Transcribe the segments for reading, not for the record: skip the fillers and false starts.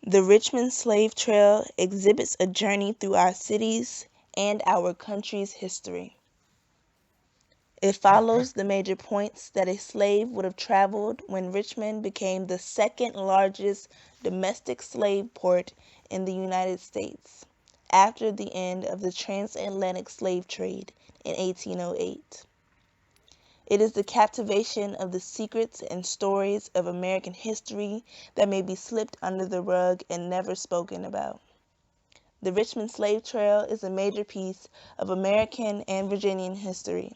The Richmond Slave Trail exhibits a journey through our cities and our country's history. It follows the major points that a slave would have traveled when Richmond became the second largest domestic slave port in the United States after the end of the transatlantic slave trade in 1808. It is the captivation of the secrets and stories of American history that may be slipped under the rug and never spoken about. The Richmond Slave Trail is a major piece of American and Virginian history.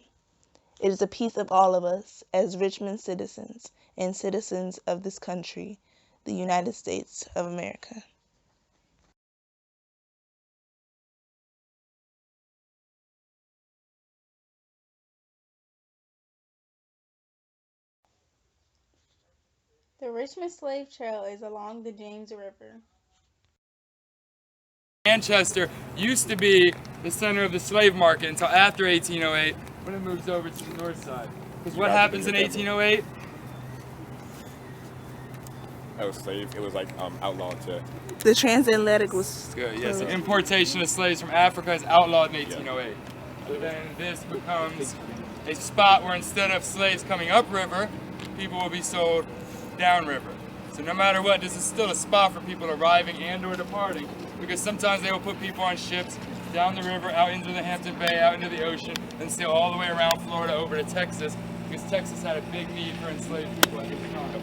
It is a piece of all of us as Richmond citizens and citizens of this country, the United States of America. The Richmond Slave Trail is along the James River. Manchester used to be the center of the slave market until after 1808 when it moves over to the north side. Because what happens in 1808? That was slave. It was like outlawed to. The transatlantic was Good, yes. The importation of slaves from Africa is outlawed in 1808. So then this becomes a spot where instead of slaves coming upriver, people will be sold downriver. So no matter what, this is still a spot for people arriving and or departing, because sometimes they will put people on ships down the river, out into the Hampton Bay, out into the ocean, and sail all the way around Florida over to Texas, because Texas had a big need for enslaved people at the time.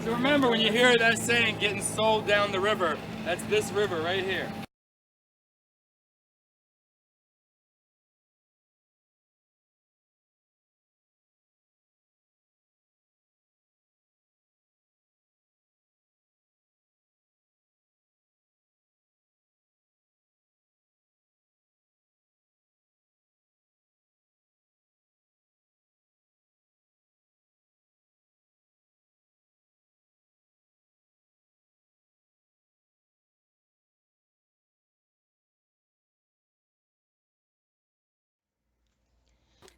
So remember, when you hear that saying, getting sold down the river, that's this river right here.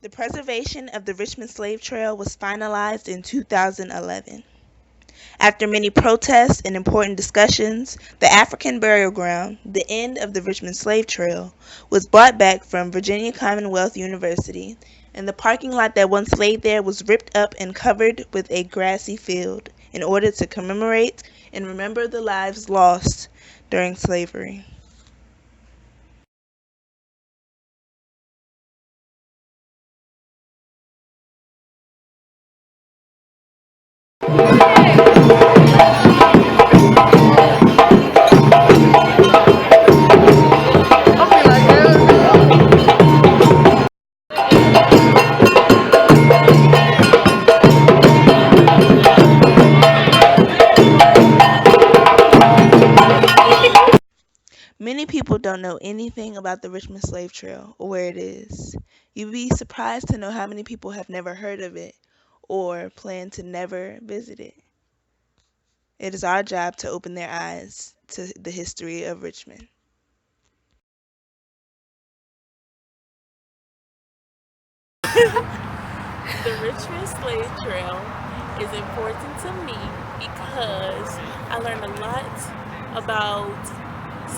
The preservation of the Richmond Slave Trail was finalized in 2011. After many protests and important discussions, the African burial ground, the end of the Richmond Slave Trail, was bought back from Virginia Commonwealth University, and the parking lot that once lay there was ripped up and covered with a grassy field in order to commemorate and remember the lives lost during slavery. Many people don't know anything about the Richmond Slave Trail or where it is. You'd be surprised to know how many people have never heard of it or plan to never visit it. It is our job to open their eyes to the history of Richmond. The Richmond Slave Trail is important to me because I learned a lot about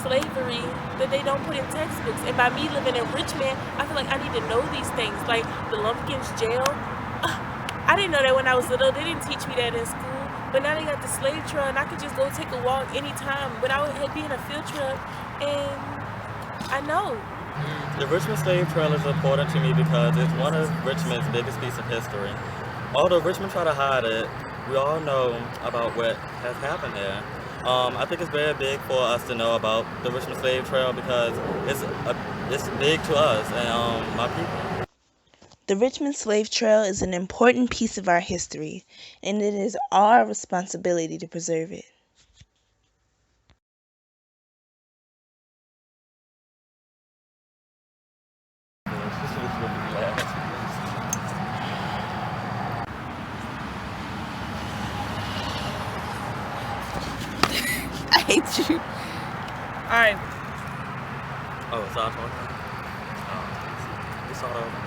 slavery that they don't put in textbooks. And by me living in Richmond, I feel like I need to know these things, like the Lumpkins jail. I didn't know that when I was little. They didn't teach me that in school. But now they got the slave trail, and I could just go take a walk anytime without it being a field trip. And I know. The Richmond Slave Trail is important to me because it's one of Richmond's biggest pieces of history. Although Richmond tried to hide it, we all know about what has happened there. I think it's very big for us to know about the Richmond Slave Trail because it's big to us and my people. The Richmond Slave Trail is an important piece of our history, and it is our responsibility to preserve it. I hate you. All right. Oh, it's our talking? Oh, we saw